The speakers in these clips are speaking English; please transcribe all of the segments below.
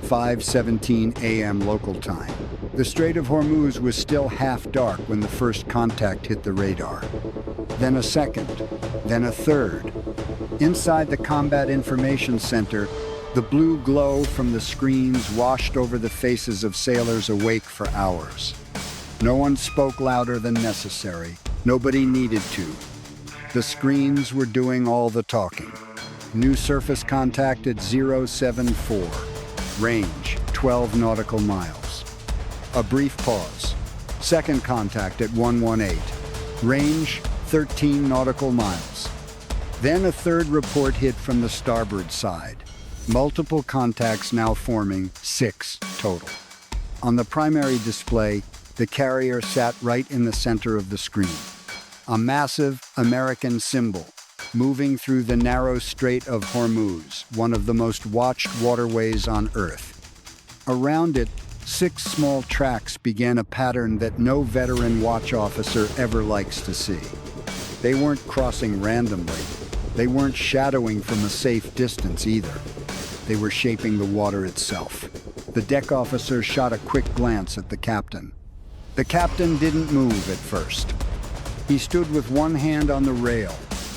5:17 a.m. local time. The Strait of Hormuz was still half dark when the first contact hit the radar. Then a second, then a third. Inside the Combat Information Center, the blue glow from the screens washed over the faces of sailors awake for hours. No one spoke louder than necessary. Nobody needed to. The screens were doing all the talking. New surface contact at 074. Range, 12 nautical miles. A brief pause. Second contact at 118. Range, 13 nautical miles. Then a third report hit from the starboard side. Multiple contacts now forming 6 total. On the primary display, the carrier sat right in the center of the screen. A massive American symbol, moving through the narrow Strait of Hormuz, one of the most watched waterways on Earth. Around it, 6 small tracks began a pattern that no veteran watch officer ever likes to see. They weren't crossing randomly. They weren't shadowing from a safe distance either. They were shaping the water itself. The deck officer shot a quick glance at the captain. The captain didn't move at first. He stood with one hand on the rail,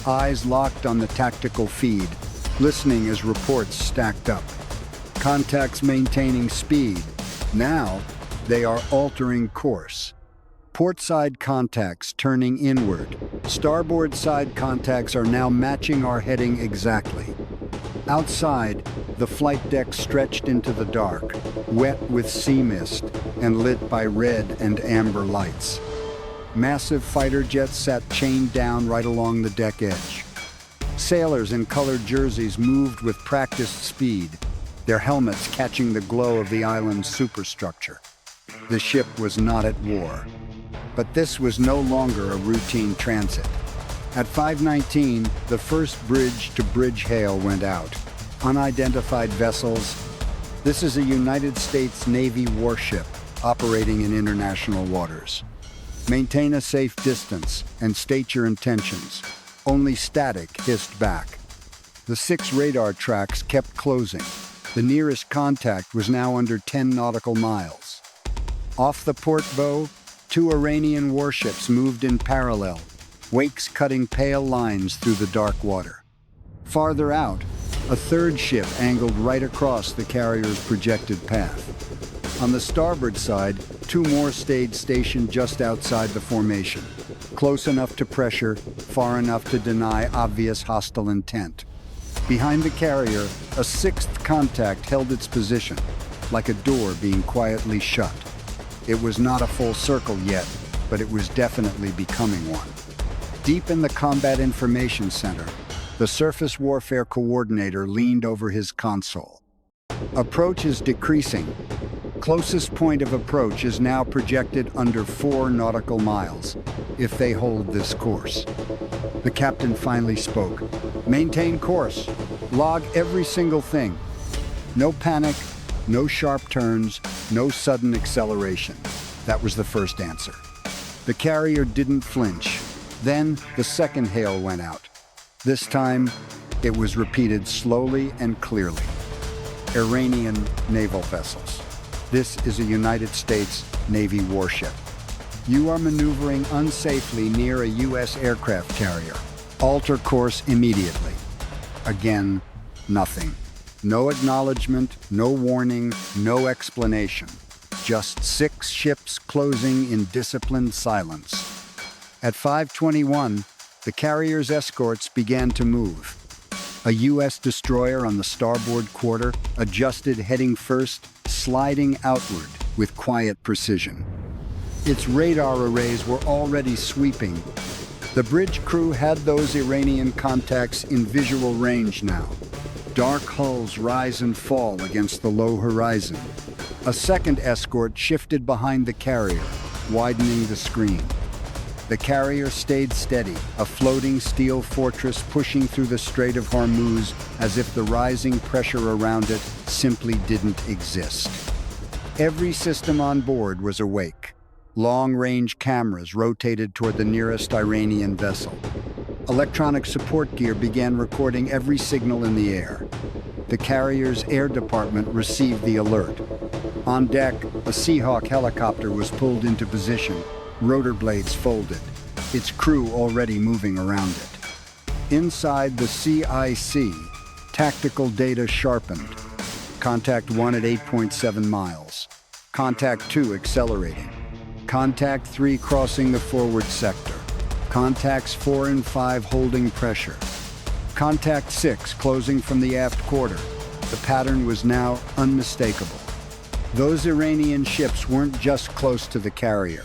eyes locked on the tactical feed, listening as reports stacked up. Contacts maintaining speed. Now, they are altering course. Port side contacts turning inward. Starboard side contacts are now matching our heading exactly. Outside, the flight deck stretched into the dark, wet with sea mist and lit by red and amber lights. Massive fighter jets sat chained down right along the deck edge. Sailors in colored jerseys moved with practiced speed, their helmets catching the glow of the island's superstructure. The ship was not at war. But this was no longer a routine transit. At 5:19, the first bridge-to-bridge hail went out. Unidentified vessels. This is a United States Navy warship operating in international waters. Maintain a safe distance and state your intentions. Only static hissed back. The 6 radar tracks kept closing. The nearest contact was now under 10 nautical miles. Off the port bow, 2 Iranian warships moved in parallel, wakes cutting pale lines through the dark water. Farther out, a third ship angled right across the carrier's projected path. On the starboard side, 2 more stayed stationed just outside the formation, close enough to pressure, far enough to deny obvious hostile intent. Behind the carrier, a 6th contact held its position, like a door being quietly shut. It was not a full circle yet, but it was definitely becoming one. Deep in the Combat Information Center, the Surface Warfare Coordinator leaned over his console. Approach is decreasing. Closest point of approach is now projected under 4 nautical miles, if they hold this course. The captain finally spoke. Maintain course. Log every single thing. No panic, no sharp turns, no sudden acceleration. That was the first answer. The carrier didn't flinch. Then the second hail went out. This time, it was repeated slowly and clearly. Iranian naval vessels. This is a United States Navy warship. You are maneuvering unsafely near a U.S. aircraft carrier. Alter course immediately. Again, nothing. No acknowledgement, no warning, no explanation. Just 6 ships closing in disciplined silence. At 5:21, the carrier's escorts began to move. A U.S. destroyer on the starboard quarter adjusted heading first, sliding outward with quiet precision. Its radar arrays were already sweeping. The bridge crew had those Iranian contacts in visual range now. Dark hulls rise and fall against the low horizon. A second escort shifted behind the carrier, widening the screen. The carrier stayed steady, a floating steel fortress pushing through the Strait of Hormuz as if the rising pressure around it simply didn't exist. Every system on board was awake. Long-range cameras rotated toward the nearest Iranian vessel. Electronic support gear began recording every signal in the air. the carrier's air department received the alert. On deck, a Seahawk helicopter was pulled into position, rotor blades folded, its crew already moving around it. Inside the CIC, tactical data sharpened. Contact 1 at 8.7 miles. Contact 2 accelerating. Contact 3 crossing the forward sector. Contacts 4 and 5 holding pressure. Contact 6 closing from the aft quarter. The pattern was now unmistakable. Those Iranian ships weren't just close to the carrier.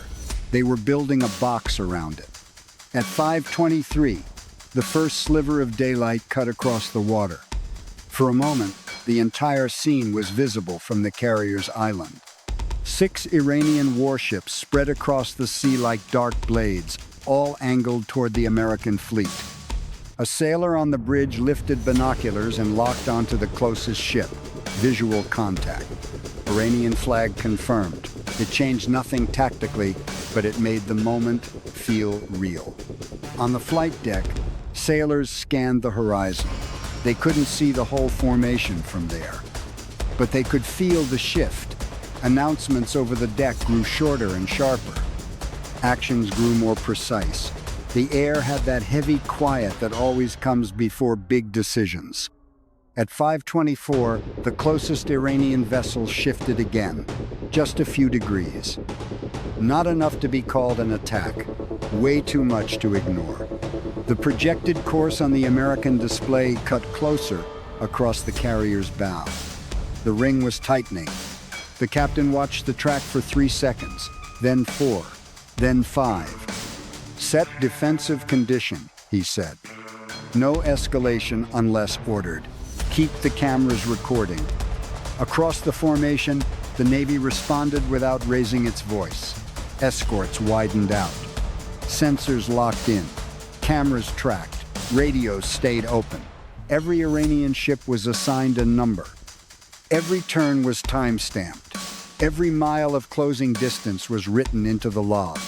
They were building a box around it. At 5:23, the first sliver of daylight cut across the water. For a moment, the entire scene was visible from the carrier's island. 6 Iranian warships spread across the sea like dark blades, all angled toward the American fleet. A sailor on the bridge lifted binoculars and locked onto the closest ship. Visual contact. Iranian flag confirmed. It changed nothing tactically, but it made the moment feel real. On the flight deck, sailors scanned the horizon. They couldn't see the whole formation from there, but they could feel the shift. Announcements over the deck grew shorter and sharper. Actions grew more precise. The air had that heavy quiet that always comes before big decisions. At 5:24, the closest Iranian vessel shifted again, just a few degrees. Not enough to be called an attack, way too much to ignore. The projected course on the American display cut closer across the carrier's bow. The ring was tightening. The captain watched the track for 3 seconds, then 4, then 5. Set defensive condition, he said. No escalation unless ordered. Keep the cameras recording. Across the formation, the Navy responded without raising its voice. Escorts widened out. Sensors locked in. Cameras tracked. Radios stayed open. Every Iranian ship was assigned a number. Every turn was time-stamped. Every mile of closing distance was written into the log.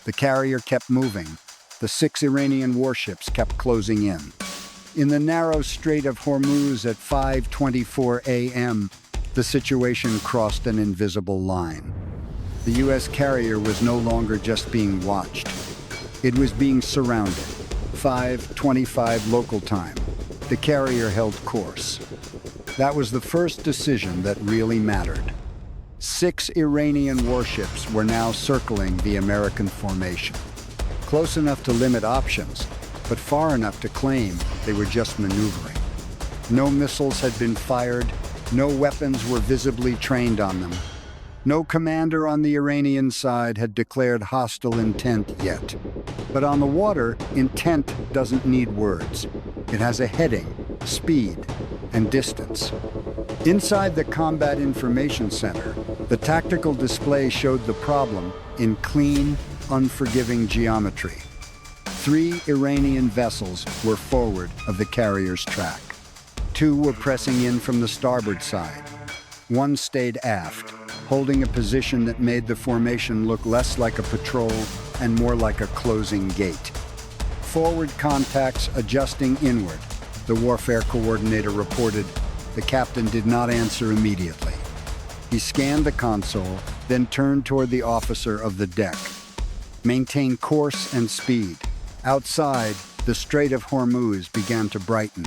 The carrier kept moving. The 6 Iranian warships kept closing in. In the narrow Strait of Hormuz at 5:24 a.m., the situation crossed an invisible line. The U.S. carrier was no longer just being watched. It was being surrounded. 5:25 local time. The carrier held course. That was the first decision that really mattered. 6 Iranian warships were now circling the American formation. Close enough to limit options, but far enough to claim they were just maneuvering. No missiles had been fired, no weapons were visibly trained on them. No commander on the Iranian side had declared hostile intent yet. But on the water, intent doesn't need words. It has a heading, speed, and distance. Inside the Combat Information Center, the tactical display showed the problem in clean, unforgiving geometry. 3 Iranian vessels were forward of the carrier's track. 2 were pressing in from the starboard side. 1 stayed aft, holding a position that made the formation look less like a patrol and more like a closing gate. Forward contacts adjusting inward, the warfare coordinator reported. The captain did not answer immediately. He scanned the console, then turned toward the officer of the deck. Maintain course and speed. Outside, the Strait of Hormuz began to brighten.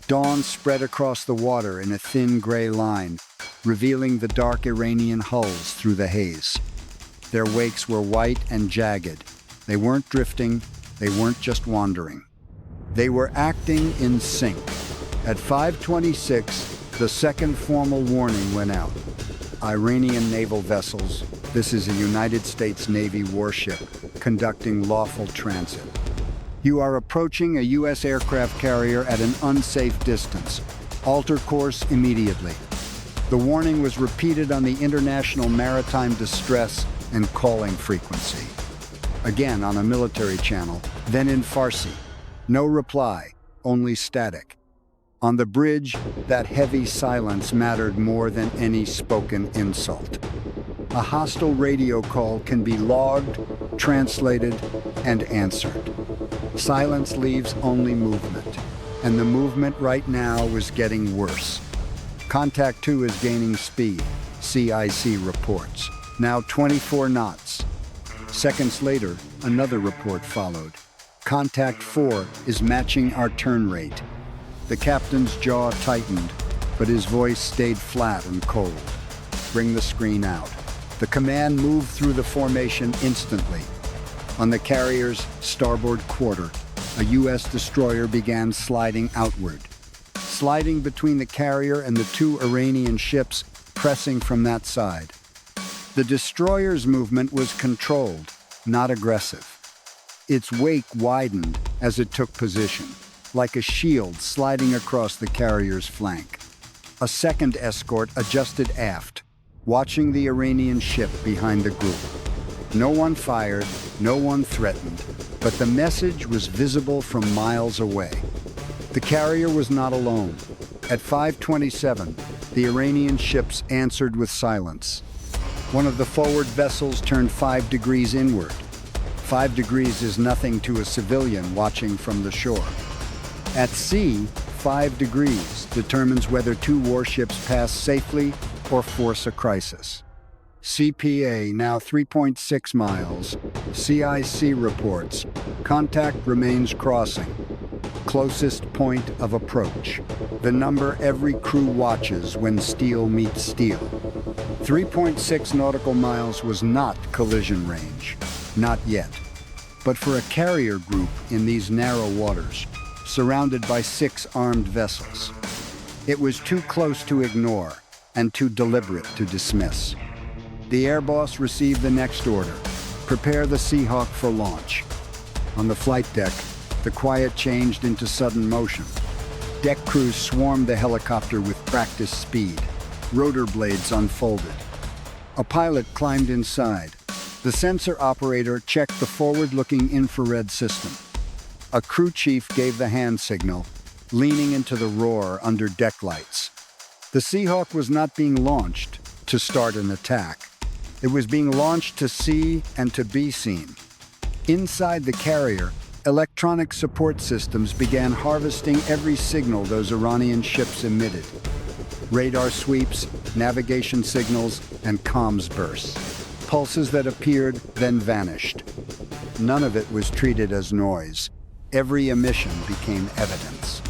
Dawn spread across the water in a thin gray line, revealing the dark Iranian hulls through the haze. Their wakes were white and jagged. They weren't drifting, they weren't just wandering. They were acting in sync. At 5:26, the second formal warning went out. Iranian naval vessels, this is a United States Navy warship, conducting lawful transit. You are approaching a U.S. aircraft carrier at an unsafe distance. Alter course immediately. The warning was repeated on the International Maritime Distress and Calling frequency. Again on a military channel, then in Farsi. No reply, only static. On the bridge, that heavy silence mattered more than any spoken insult. A hostile radio call can be logged, translated, and answered. Silence leaves only movement. and the movement right now was getting worse. Contact 2 is gaining speed, CIC reports. Now 24 knots. Seconds later, another report followed. Contact 4 is matching our turn rate. The captain's jaw tightened, but his voice stayed flat and cold. Bring the screen out. The command moved through the formation instantly. On the carrier's starboard quarter, a U.S. destroyer began sliding outward, sliding between the carrier and the two Iranian ships pressing from that side. The destroyer's movement was controlled, not aggressive. Its wake widened as it took position, like a shield sliding across the carrier's flank. A second escort adjusted aft, watching the Iranian ship behind the group. No one fired, no one threatened, but the message was visible from miles away. The carrier was not alone. At 5:27, the Iranian ships answered with silence. One of the forward vessels turned 5 degrees inward. 5 degrees is nothing to a civilian watching from the shore. At sea, 5 degrees determines whether two warships pass safely or force a crisis. CPA now 3.6 miles. CIC reports. Contact remains crossing. Closest point of approach. The number every crew watches when steel meets steel. 3.6 nautical miles was not collision range. Not yet. But for a carrier group in these narrow waters, surrounded by 6 armed vessels, it was too close to ignore and too deliberate to dismiss. The air boss received the next order: prepare the Seahawk for launch. On the flight deck, the quiet changed into sudden motion. Deck crews swarmed the helicopter with practice speed. Rotor blades unfolded. A pilot climbed inside. The sensor operator checked the forward-looking infrared system. A crew chief gave the hand signal, leaning into the roar under deck lights. The Seahawk was not being launched to start an attack. It was being launched to see and to be seen. Inside the carrier, electronic support systems began harvesting every signal those Iranian ships emitted. Radar sweeps, navigation signals, and comms bursts. Pulses that appeared, then vanished. None of it was treated as noise. Every emission became evidence.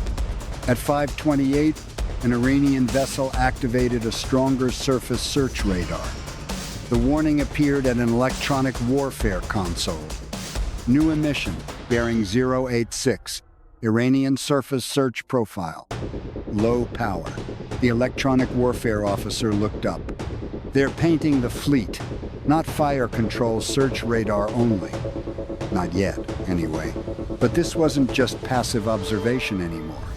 At 5:28, an Iranian vessel activated a stronger surface search radar. The warning appeared at an electronic warfare console. New emission, bearing 086, Iranian surface search profile. Low power. The electronic warfare officer looked up. They're painting the fleet, not fire control search radar only. Not yet, anyway. But this wasn't just passive observation anymore.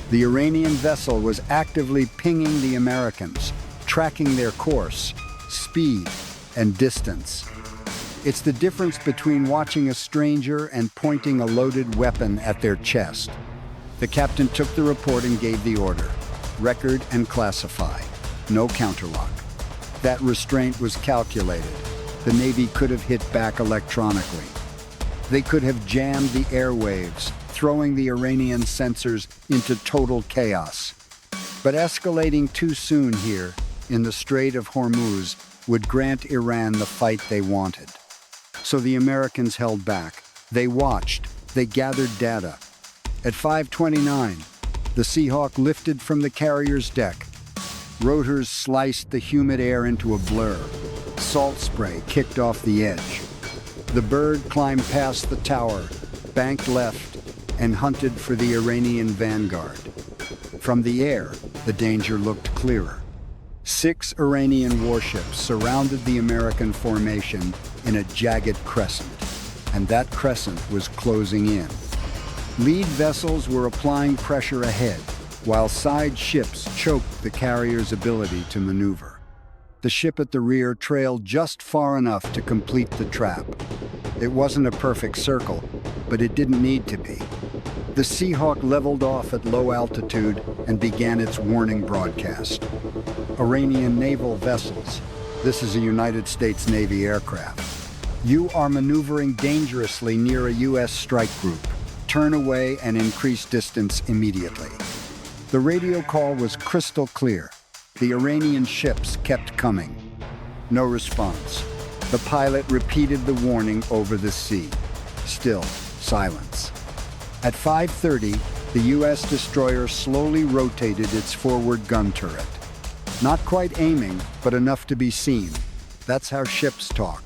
The Iranian vessel was actively pinging the Americans, tracking their course, speed, and distance. It's the difference between watching a stranger and pointing a loaded weapon at their chest. The captain took the report and gave the order: record and classify. No counterlock. That restraint was calculated. The Navy could have hit back electronically. They could have jammed the airwaves, throwing the Iranian sensors into total chaos. But escalating too soon here, in the Strait of Hormuz, would grant Iran the fight they wanted. So the Americans held back. They watched. They gathered data. At 5:29, the Seahawk lifted from the carrier's deck. Rotors sliced the humid air into a blur. Salt spray kicked off the edge. The bird climbed past the tower, banked left, and hunted for the Iranian vanguard. From the air, the danger looked clearer. 6 Iranian warships surrounded the American formation in a jagged crescent, and that crescent was closing in. Lead vessels were applying pressure ahead, while side ships choked the carrier's ability to maneuver. The ship at the rear trailed just far enough to complete the trap. It wasn't a perfect circle, but it didn't need to be. The Seahawk leveled off at low altitude and began its warning broadcast. Iranian naval vessels. This is a United States Navy aircraft. You are maneuvering dangerously near a U.S. strike group. turn away and increase distance immediately. The radio call was crystal clear. The Iranian ships kept coming. No response. The pilot repeated the warning over the sea. Still, silence. At 5:30, the U.S. destroyer slowly rotated its forward gun turret. Not quite aiming, but enough to be seen. That's how ships talk.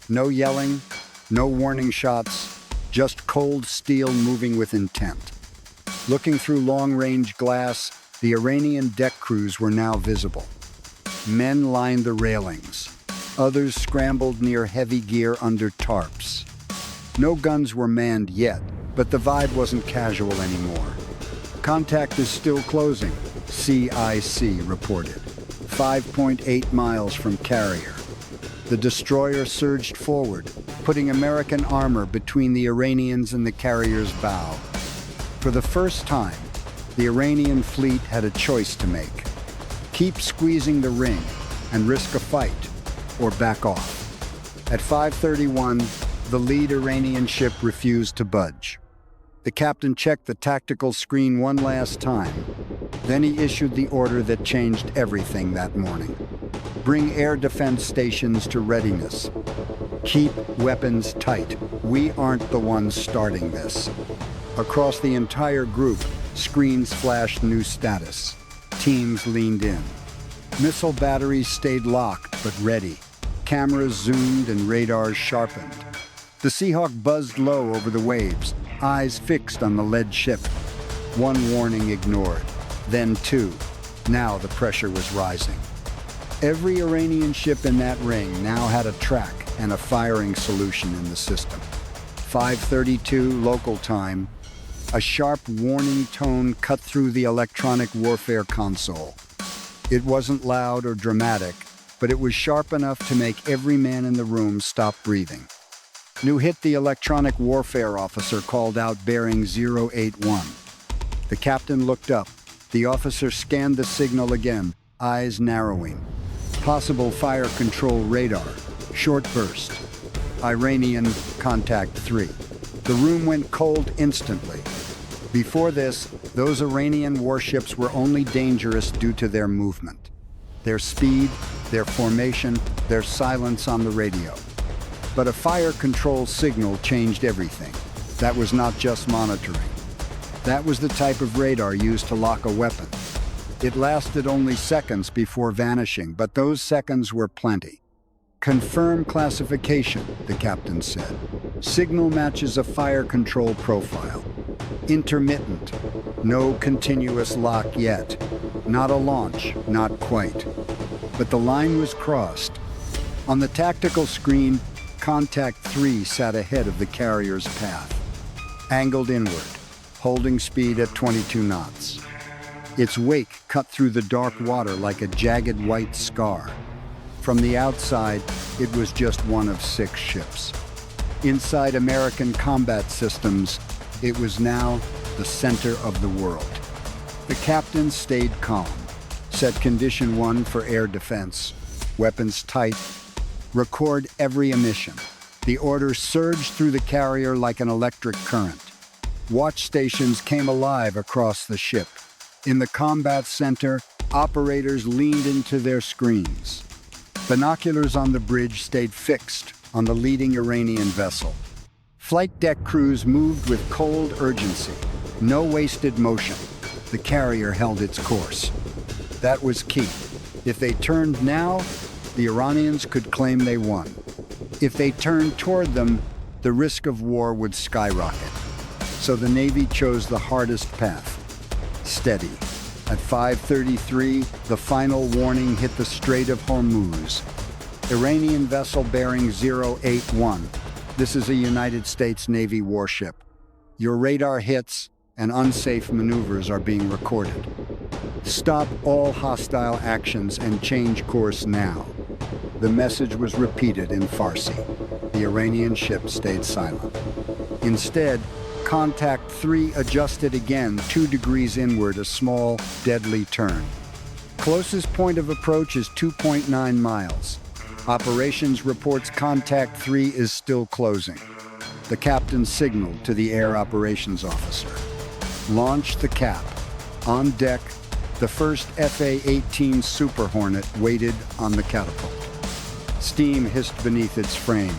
No yelling, no warning shots, just cold steel moving with intent. Looking through long-range glass, the Iranian deck crews were now visible. Men lined the railings. Others scrambled near heavy gear under tarps. No guns were manned yet, but the vibe wasn't casual anymore. Contact is still closing, CIC reported. 5.8 miles from carrier. The destroyer surged forward, putting American armor between the Iranians and the carrier's bow. For the first time, the Iranian fleet had a choice to make. Keep squeezing the ring and risk a fight, or back off. At 5:31, the lead Iranian ship refused to budge. The captain checked the tactical screen one last time. Then he issued the order that changed everything that morning. Bring air defense stations to readiness. Keep weapons tight. We aren't the ones starting this. Across the entire group, screens flashed new status. Teams leaned in. Missile batteries stayed locked but ready. Cameras zoomed and radars sharpened. The Seahawk buzzed low over the waves, eyes fixed on the lead ship. One warning ignored, then two. Now the pressure was rising. Every Iranian ship in that ring now had a track and a firing solution in the system. 5:32 local time, a sharp warning tone cut through the electronic warfare console. It wasn't loud or dramatic, but it was sharp enough to make every man in the room stop breathing. New hit, the electronic warfare officer called out bearing 081. The captain looked up. The officer scanned the signal again, eyes narrowing. Possible fire control radar. Short burst. Iranian contact 3. The room went cold instantly. Before this, those Iranian warships were only dangerous due to their movement. Their speed, their formation, their silence on the radio. But a fire control signal changed everything. That was not just monitoring. That was the type of radar used to lock a weapon. It lasted only seconds before vanishing, but those seconds were plenty. Confirm classification, the captain said. Signal matches a fire control profile. Intermittent. No continuous lock yet. Not a launch, not quite. But the line was crossed. On the tactical screen, Contact 3 sat ahead of the carrier's path. Angled inward, holding speed at 22 knots. Its wake cut through the dark water like a jagged white scar. From the outside, it was just one of 6 ships. Inside American combat systems, it was now the center of the world. The captain stayed calm, set condition 1 for air defense, weapons tight, record every emission. The order surged through the carrier like an electric current. Watch stations came alive across the ship. In the combat center, operators leaned into their screens. Binoculars on the bridge stayed fixed on the leading Iranian vessel. Flight deck crews moved with cold urgency. No wasted motion. The carrier held its course. That was key. If they turned now, the Iranians could claim they won. If they turned toward them, the risk of war would skyrocket. So the Navy chose the hardest path. Steady. At 5:33, the final warning hit the Strait of Hormuz. Iranian vessel bearing 081. This is a United States Navy warship. Your radar hits and unsafe maneuvers are being recorded. Stop all hostile actions and change course now. The message was repeated in Farsi. The Iranian ship stayed silent. Instead, Contact 3 adjusted again 2 degrees inward, a small, deadly turn. Closest point of approach is 2.9 miles. Operations reports Contact 3 is still closing. The captain signaled to the air operations officer. Launch the cap. On deck, the first FA-18 Super Hornet waited on the catapult. Steam hissed beneath its frame.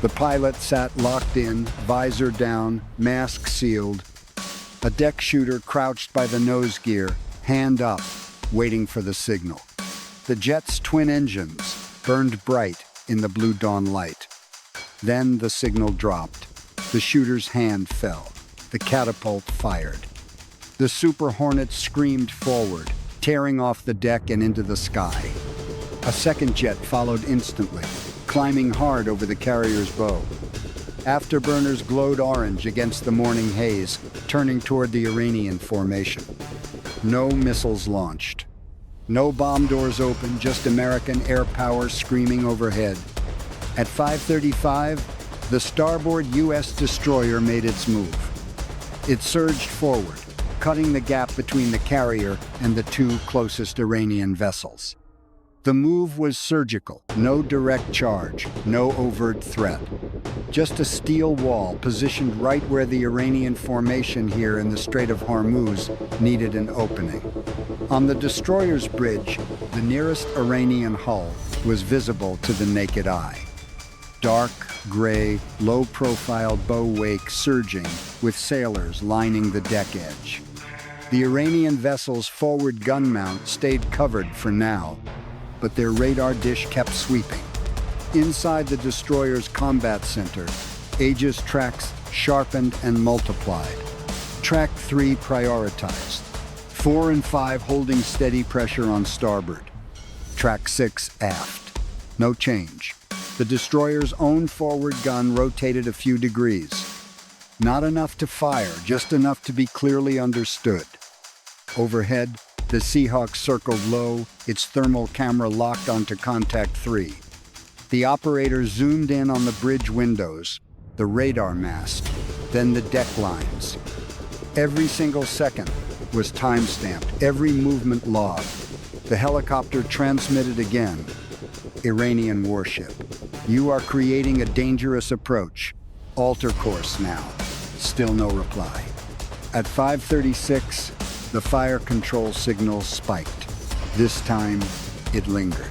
The pilot sat locked in, visor down, mask sealed. A deck shooter crouched by the nose gear, hand up, waiting for the signal. The jet's twin engines burned bright in the blue dawn light. Then the signal dropped. The shooter's hand fell. The catapult fired. The Super Hornet screamed forward, tearing off the deck and into the sky. A second jet followed instantly, climbing hard over the carrier's bow. Afterburners glowed orange against the morning haze, turning toward the Iranian formation. No missiles launched. No bomb doors open, just American air power screaming overhead. At 5:35, the starboard U.S. destroyer made its move. It surged forward, cutting the gap between the carrier and the two closest Iranian vessels. The move was surgical, no direct charge, no overt threat. Just a steel wall positioned right where the Iranian formation here in the Strait of Hormuz needed an opening. On the destroyer's bridge, the nearest Iranian hull was visible to the naked eye. Dark, gray, low-profile bow wake surging, with sailors lining the deck edge. The Iranian vessel's forward gun mount stayed covered for now, but their radar dish kept sweeping. Inside the destroyer's combat center, Aegis tracks sharpened and multiplied. Track 3 prioritized. 4 and 5 holding steady pressure on starboard. Track 6 aft. No change. The destroyer's own forward gun rotated a few degrees. Not enough to fire, just enough to be clearly understood. Overhead, the Seahawk circled low, its thermal camera locked onto contact 3. The operator zoomed in on the bridge windows, the radar mast, then the deck lines. Every single second was time-stamped, every movement logged. The helicopter transmitted again. Iranian warship. You are creating a dangerous approach. Alter course now. Still no reply. At 5:36, the fire control signal spiked. This time, it lingered.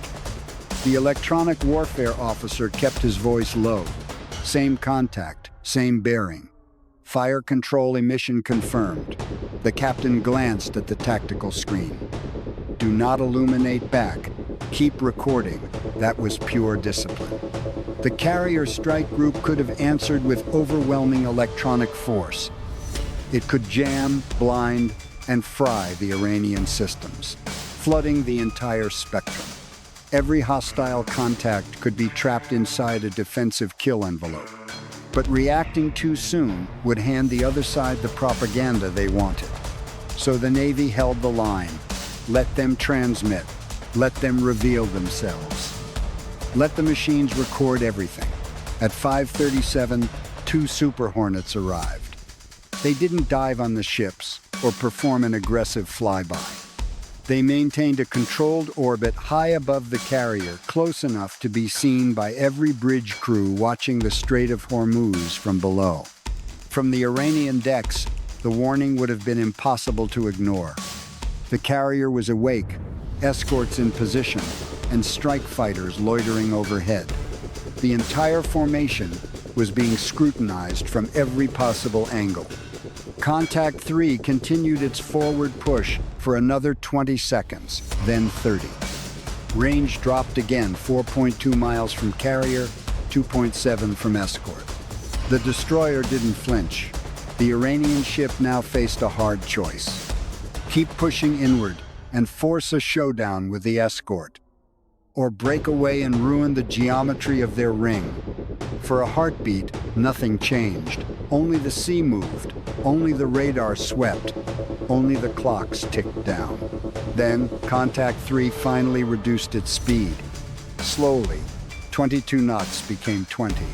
The electronic warfare officer kept his voice low. Same contact, same bearing. Fire control emission confirmed. The captain glanced at the tactical screen. Do not illuminate back. Keep recording. That was pure discipline. The carrier strike group could have answered with overwhelming electronic force. It could jam, blind, and fry the Iranian systems, flooding the entire spectrum. Every hostile contact could be trapped inside a defensive kill envelope. But reacting too soon would hand the other side the propaganda they wanted. So the Navy held the line. Let them transmit. Let them reveal themselves. Let the machines record everything. At 5:37, 2 Super Hornets arrived. They didn't dive on the ships or perform an aggressive flyby. They maintained a controlled orbit high above the carrier, close enough to be seen by every bridge crew watching the Strait of Hormuz from below. From the Iranian decks, the warning would have been impossible to ignore. The carrier was awake, escorts in position, and strike fighters loitering overhead. The entire formation was being scrutinized from every possible angle. Contact 3 continued its forward push for another 20 seconds, then 30. Range dropped again, 4.2 miles from carrier, 2.7 from escort. The destroyer didn't flinch. The Iranian ship now faced a hard choice. Keep pushing inward and force a showdown with the escort, or break away and ruin the geometry of their ring. For a heartbeat, nothing changed. Only the sea moved, only the radar swept, only the clocks ticked down. Then, Contact 3 finally reduced its speed. Slowly, 22 knots became 20,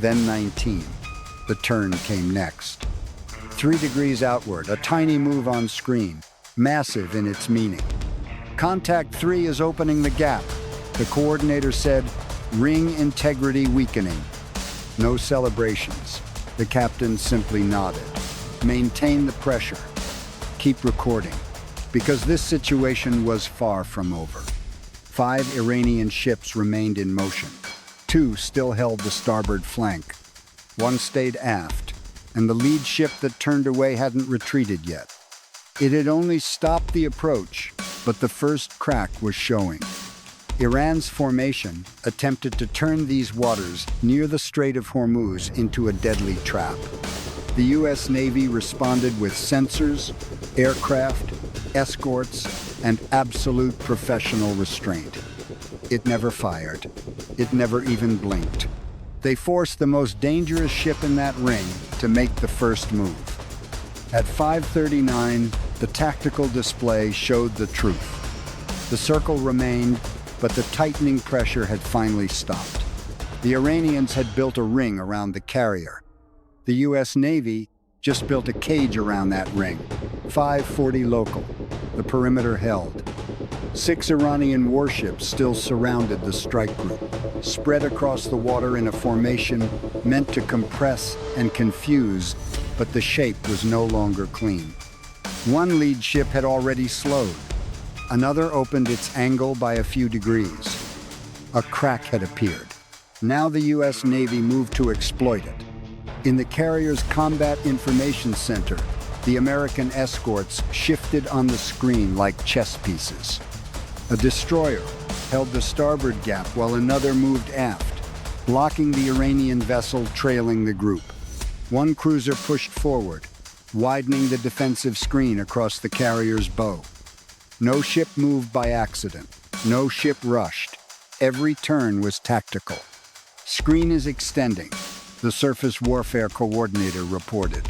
then 19. The turn came next. 3 degrees outward, a tiny move on screen, massive in its meaning. Contact 3 is opening the gap. The coordinator said, ring integrity weakening. No celebrations. The captain simply nodded. Maintain the pressure. Keep recording. Because this situation was far from over. 5 Iranian ships remained in motion. 2 still held the starboard flank. 1 stayed aft, and the lead ship that turned away hadn't retreated yet. It had only stopped the approach, but the first crack was showing. Iran's formation attempted to turn these waters near the Strait of Hormuz into a deadly trap. The U.S. Navy responded with sensors, aircraft, escorts, and absolute professional restraint. It never fired. It never even blinked. They forced the most dangerous ship in that ring to make the first move. At 5:39, the tactical display showed the truth. The circle remained, but the tightening pressure had finally stopped. The Iranians had built a ring around the carrier. The U.S. Navy just built a cage around that ring. 5:40 local. The perimeter held. 6 Iranian warships still surrounded the strike group, spread across the water in a formation meant to compress and confuse, but the shape was no longer clean. One lead ship had already slowed. Another opened its angle by a few degrees. A crack had appeared. Now the U.S. Navy moved to exploit it. In the carrier's Combat Information Center, the American escorts shifted on the screen like chess pieces. A destroyer held the starboard gap while another moved aft, blocking the Iranian vessel trailing the group. One cruiser pushed forward, widening the defensive screen across the carrier's bow. No ship moved by accident. No ship rushed. Every turn was tactical. Screen is extending, the surface warfare coordinator reported.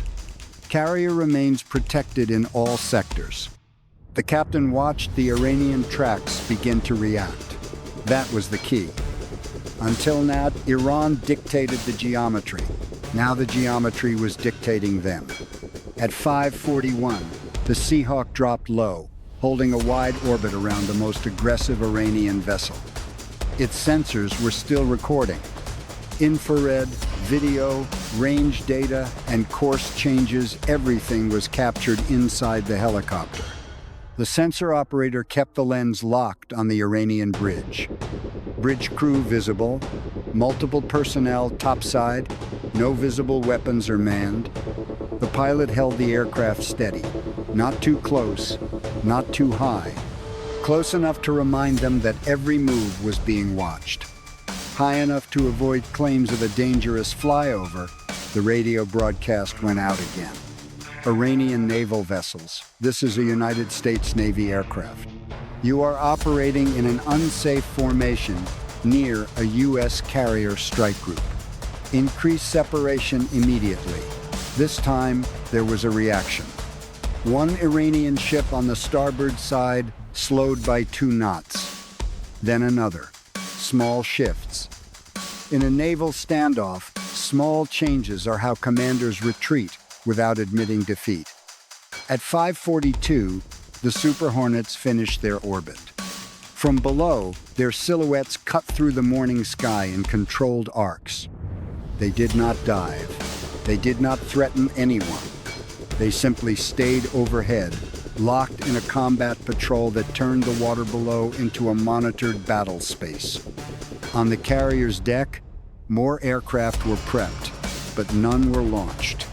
Carrier remains protected in all sectors. The captain watched the Iranian tracks begin to react. That was the key. Until now, Iran dictated the geometry. Now the geometry was dictating them. At 5:41, the Seahawk dropped low, holding a wide orbit around the most aggressive Iranian vessel. Its sensors were still recording. Infrared, video, range data, and course changes, everything was captured inside the helicopter. The sensor operator kept the lens locked on the Iranian bridge. Bridge crew visible, multiple personnel topside, no visible weapons or manned. The pilot held the aircraft steady, not too close, not too high, close enough to remind them that every move was being watched. High enough to avoid claims of a dangerous flyover, the radio broadcast went out again. Iranian naval vessels. This is a United States Navy aircraft. You are operating in an unsafe formation near a U.S. carrier strike group. Increase separation immediately. This time, there was a reaction. One Iranian ship on the starboard side slowed by 2 knots. Then another. Small shifts. In a naval standoff, small changes are how commanders retreat without admitting defeat. At 5:42, the Super Hornets finished their orbit. From below, their silhouettes cut through the morning sky in controlled arcs. They did not dive. They did not threaten anyone. They simply stayed overhead, locked in a combat patrol that turned the water below into a monitored battle space. On the carrier's deck, more aircraft were prepped, but none were launched.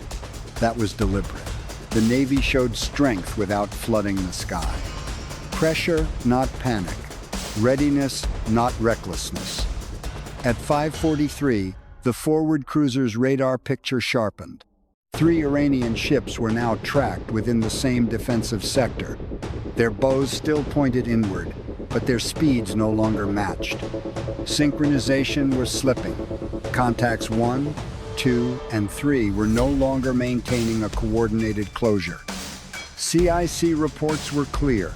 That was deliberate. The Navy showed strength without flooding the sky. Pressure, not panic. Readiness, not recklessness. At 5:43, the forward cruiser's radar picture sharpened. 3 Iranian ships were now tracked within the same defensive sector. Their bows still pointed inward, but their speeds no longer matched. Synchronization was slipping. Contacts 1, 2, and 3 were no longer maintaining a coordinated closure. CIC reports were clear.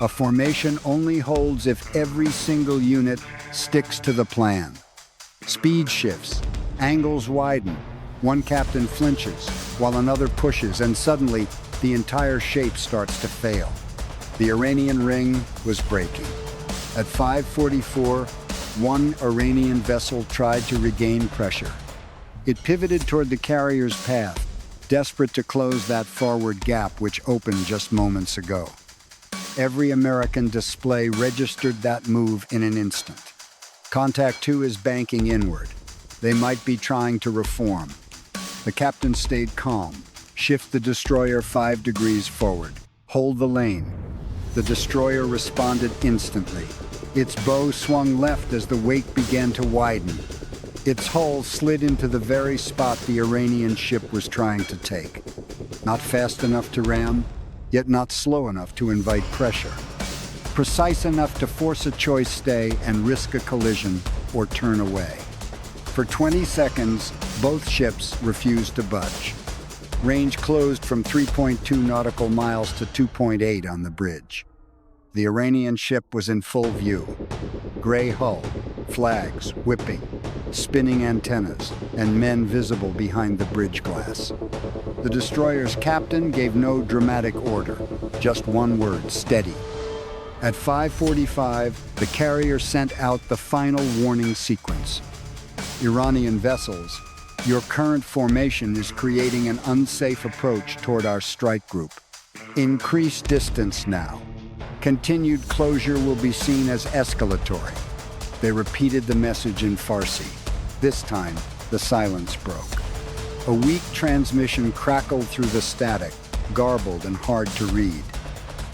A formation only holds if every single unit sticks to the plan. Speed shifts, angles widen, one captain flinches, while another pushes, and suddenly the entire shape starts to fail. The Iranian ring was breaking. At 5:44, one Iranian vessel tried to regain pressure. It pivoted toward the carrier's path, desperate to close that forward gap which opened just moments ago. Every American display registered that move in an instant. Contact 2 is banking inward. They might be trying to reform. The captain stayed calm. Shift the destroyer 5 degrees forward. Hold the lane. The destroyer responded instantly. Its bow swung left as the wake began to widen. Its hull slid into the very spot the Iranian ship was trying to take. Not fast enough to ram, yet not slow enough to invite pressure. Precise enough to force a choice stay and risk a collision or turn away. For 20 seconds, both ships refused to budge. Range closed from 3.2 nautical miles to 2.8 on the bridge. The Iranian ship was in full view. Gray hull, flags whipping, spinning antennas, and men visible behind the bridge glass. The destroyer's captain gave no dramatic order, just one word: steady. At 5:45, the carrier sent out the final warning sequence. Iranian vessels, your current formation is creating an unsafe approach toward our strike group. Increase distance now. Continued closure will be seen as escalatory. They repeated the message in Farsi. This time, the silence broke. A weak transmission crackled through the static, garbled and hard to read.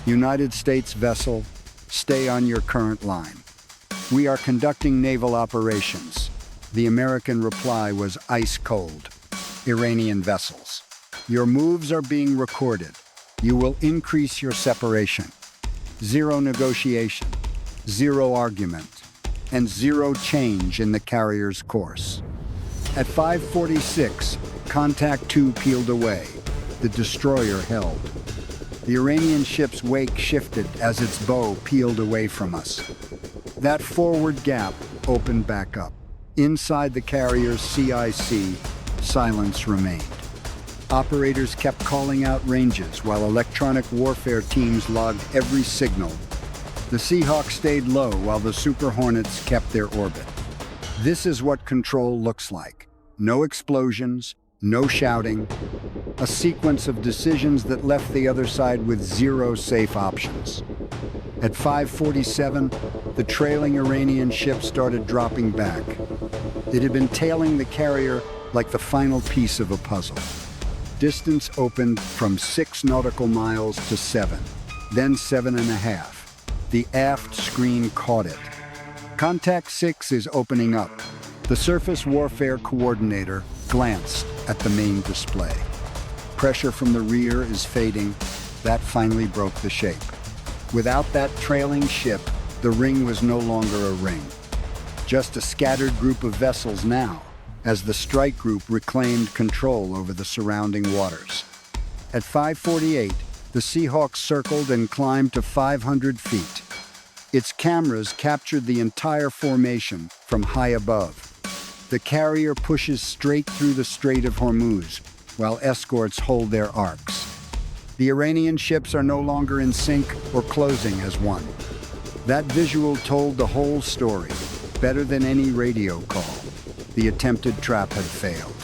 United States vessel, stay on your current line. We are conducting naval operations. The American reply was ice cold. Iranian vessels, your moves are being recorded. You will increase your separation. Zero negotiation, zero argument, and zero change in the carrier's course. At 5:46, Contact 2 peeled away. The destroyer held. The Iranian ship's wake shifted as its bow peeled away from us. That forward gap opened back up. Inside the carrier's CIC, silence remained. Operators kept calling out ranges while electronic warfare teams logged every signal. The Seahawks stayed low while the Super Hornets kept their orbit. This is what control looks like. No explosions, no shouting, a sequence of decisions that left the other side with zero safe options. At 5:47, the trailing Iranian ship started dropping back. It had been tailing the carrier like the final piece of a puzzle. Distance opened from 6 nautical miles to 7, then 7.5. The aft screen caught it. Contact 6 is opening up. The surface warfare coordinator glanced at the main display. Pressure from the rear is fading. That finally broke the shape. Without that trailing ship, the ring was no longer a ring. Just a scattered group of vessels now, as the strike group reclaimed control over the surrounding waters. At 5:48, the Seahawks circled and climbed to 500 feet. Its cameras captured the entire formation from high above. The carrier pushes straight through the Strait of Hormuz, while escorts hold their arcs. The Iranian ships are no longer in sync or closing as one. That visual told the whole story, better than any radio call. The attempted trap had failed.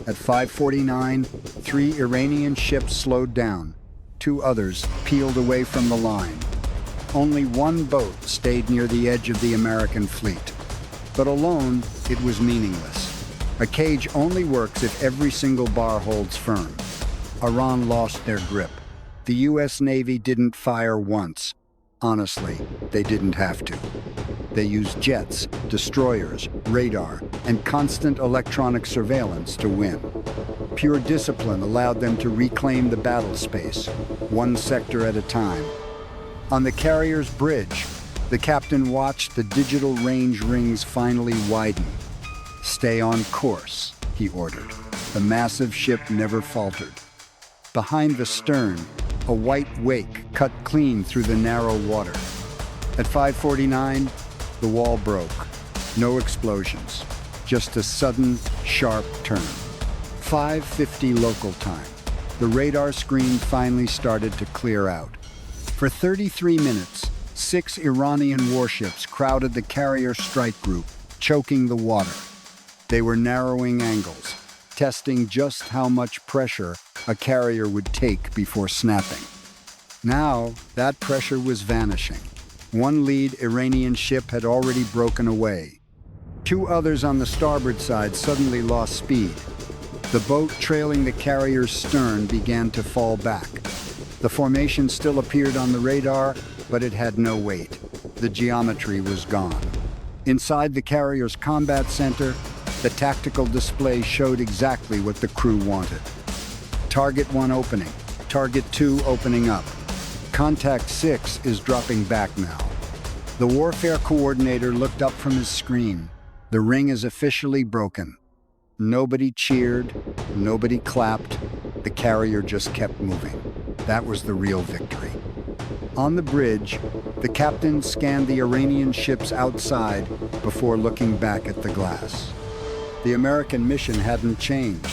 At 5:49, 3 Iranian ships slowed down. 2 others peeled away from the line. Only one boat stayed near the edge of the American fleet. But alone, it was meaningless. A cage only works if every single bar holds firm. Iran lost their grip. The U.S. Navy didn't fire once. Honestly, they didn't have to. They used jets, destroyers, radar, and constant electronic surveillance to win. Pure discipline allowed them to reclaim the battle space, one sector at a time. On the carrier's bridge, the captain watched the digital range rings finally widen. "Stay on course," he ordered. The massive ship never faltered. Behind the stern, a white wake cut clean through the narrow water. At 5:49, the wall broke. No explosions, just a sudden, sharp turn. 5:50 local time. The radar screen finally started to clear out. For 33 minutes, 6 Iranian warships crowded the carrier strike group, choking the water. They were narrowing angles, testing just how much pressure a carrier would take before snapping. Now, that pressure was vanishing. One lead Iranian ship had already broken away. Two others on the starboard side suddenly lost speed. The boat trailing the carrier's stern began to fall back. The formation still appeared on the radar, but it had no weight. The geometry was gone. Inside the carrier's combat center, the tactical display showed exactly what the crew wanted. Target 1 opening, Target 2 opening up. Contact 6 is dropping back now. The warfare coordinator looked up from his screen. The ring is officially broken. Nobody cheered, nobody clapped. The carrier just kept moving. That was the real victory. On the bridge, the captain scanned the Iranian ships outside before looking back at the glass. The American mission hadn't changed.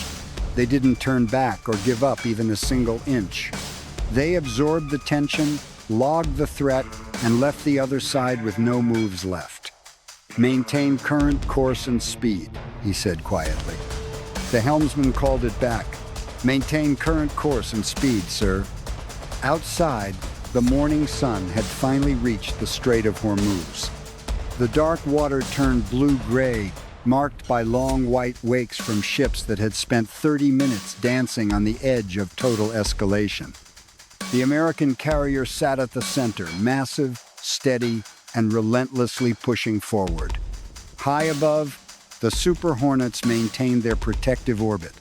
They didn't turn back or give up even a single inch. They absorbed the tension, logged the threat, and left the other side with no moves left. "Maintain current course and speed," he said quietly. The helmsman called it back. "Maintain current course and speed, sir." Outside, the morning sun had finally reached the Strait of Hormuz. The dark water turned blue-gray, marked by long white wakes from ships that had spent 30 minutes dancing on the edge of total escalation. The American carrier sat at the center, massive, steady, and relentlessly pushing forward. High above, the Super Hornets maintained their protective orbit.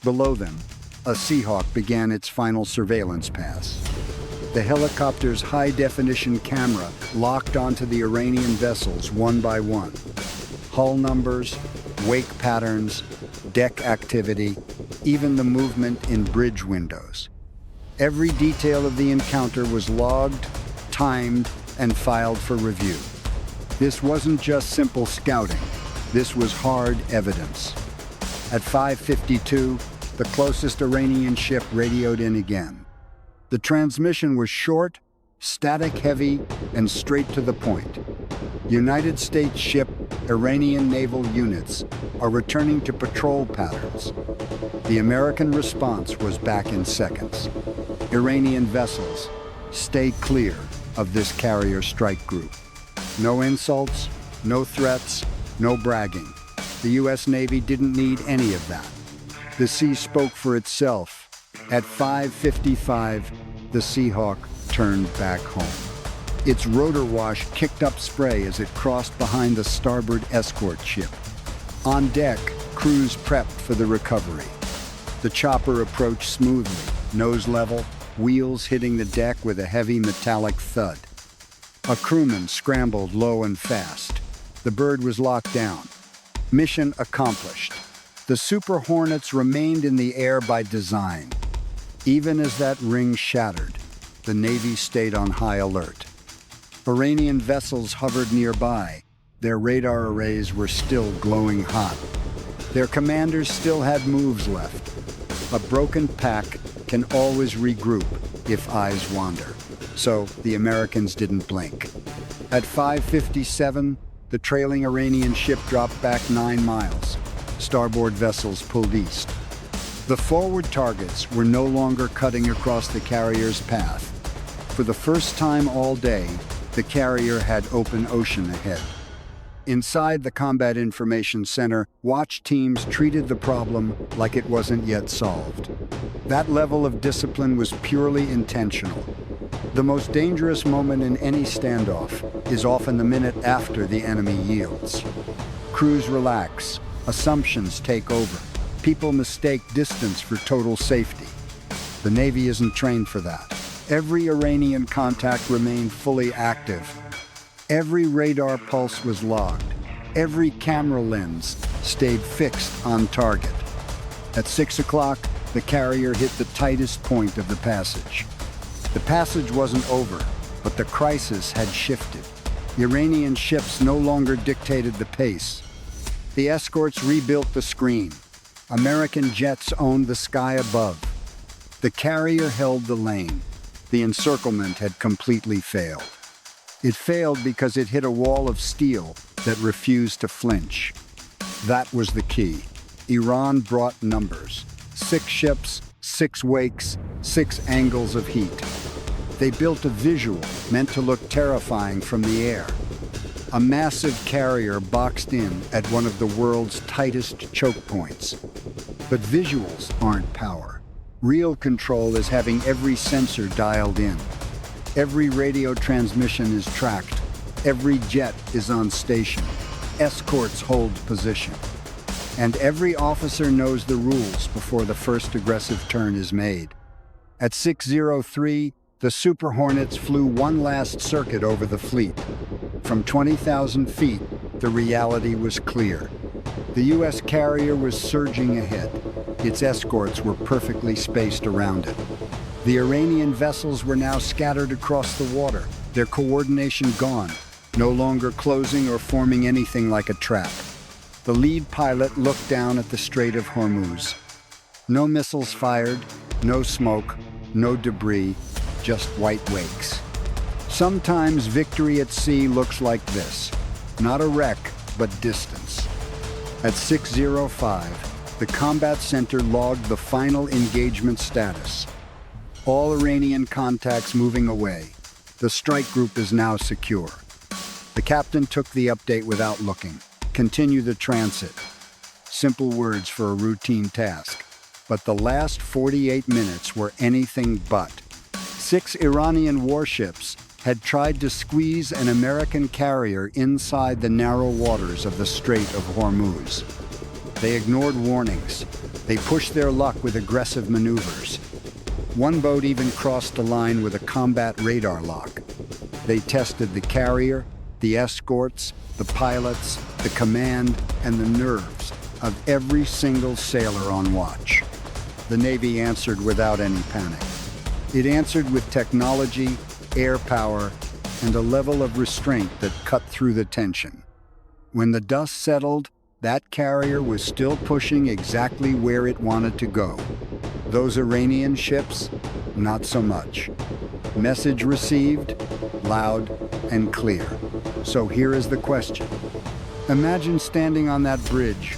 Below them, a Seahawk began its final surveillance pass. The helicopter's high-definition camera locked onto the Iranian vessels one by one. Hull numbers, wake patterns, deck activity, even the movement in bridge windows. Every detail of the encounter was logged, timed, and filed for review. This wasn't just simple scouting. This was hard evidence. At 5:52, the closest Iranian ship radioed in again. The transmission was short, static-heavy, and straight to the point. United States ship, Iranian naval units are returning to patrol patterns. The American response was back in seconds. Iranian vessels, stay clear of this carrier strike group. No insults, no threats, no bragging. The U.S. Navy didn't need any of that. The sea spoke for itself. At 5:55, the Seahawk turned back home. Its rotor wash kicked up spray as it crossed behind the starboard escort ship. On deck, crews prepped for the recovery. The chopper approached smoothly, nose level, wheels hitting the deck with a heavy metallic thud. A crewman scrambled low and fast. The bird was locked down. Mission accomplished. The Super Hornets remained in the air by design. Even as that ring shattered, the Navy stayed on high alert. Iranian vessels hovered nearby. Their radar arrays were still glowing hot. Their commanders still had moves left. A broken pack can always regroup if eyes wander. So the Americans didn't blink. At 5:57, the trailing Iranian ship dropped back 9 miles. Starboard vessels pulled east. The forward targets were no longer cutting across the carrier's path. For the first time all day, the carrier had open ocean ahead. Inside the Combat Information Center, watch teams treated the problem like it wasn't yet solved. That level of discipline was purely intentional. The most dangerous moment in any standoff is often the minute after the enemy yields. Crews relax, assumptions take over. People mistake distance for total safety. The Navy isn't trained for that. Every Iranian contact remained fully active. Every radar pulse was logged. Every camera lens stayed fixed on target. At 6 o'clock, the carrier hit the tightest point of the passage. The passage wasn't over, but the crisis had shifted. Iranian ships no longer dictated the pace. The escorts rebuilt the screen. American jets owned the sky above. The carrier held the lane. The encirclement had completely failed. It failed because it hit a wall of steel that refused to flinch. That was the key. Iran brought numbers. 6 ships, 6 wakes, 6 angles of heat. They built a visual meant to look terrifying from the air. A massive carrier boxed in at one of the world's tightest choke points. But visuals aren't power. Real control is having every sensor dialed in. Every radio transmission is tracked. Every jet is on station. Escorts hold position. And every officer knows the rules before the first aggressive turn is made. At 6:03, the Super Hornets flew one last circuit over the fleet. From 20,000 feet, the reality was clear. The U.S. carrier was surging ahead. Its escorts were perfectly spaced around it. The Iranian vessels were now scattered across the water, their coordination gone, no longer closing or forming anything like a trap. The lead pilot looked down at the Strait of Hormuz. No missiles fired, no smoke, no debris, just white wakes. Sometimes victory at sea looks like this. Not a wreck, but distance. At 6:05, the combat center logged the final engagement status. All Iranian contacts moving away. The strike group is now secure. The captain took the update without looking. Continue the transit. Simple words for a routine task. But the last 48 minutes were anything but. 6 Iranian warships had tried to squeeze an American carrier inside the narrow waters of the Strait of Hormuz. They ignored warnings. They pushed their luck with aggressive maneuvers. One boat even crossed the line with a combat radar lock. They tested the carrier, the escorts, the pilots, the command, and the nerves of every single sailor on watch. The Navy answered without any panic. It answered with technology, air power, and a level of restraint that cut through the tension. When the dust settled, that carrier was still pushing exactly where it wanted to go. Those Iranian ships, not so much. Message received, loud and clear. So here is the question. Imagine standing on that bridge,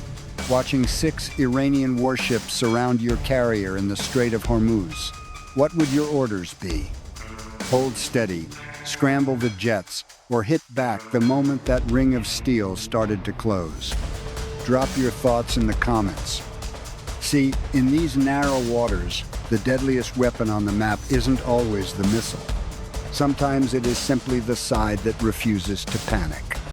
watching 6 Iranian warships surround your carrier in the Strait of Hormuz. What would your orders be? Hold steady, scramble the jets, or hit back the moment that ring of steel started to close. Drop your thoughts in the comments. See, in these narrow waters, the deadliest weapon on the map isn't always the missile. Sometimes it is simply the side that refuses to panic.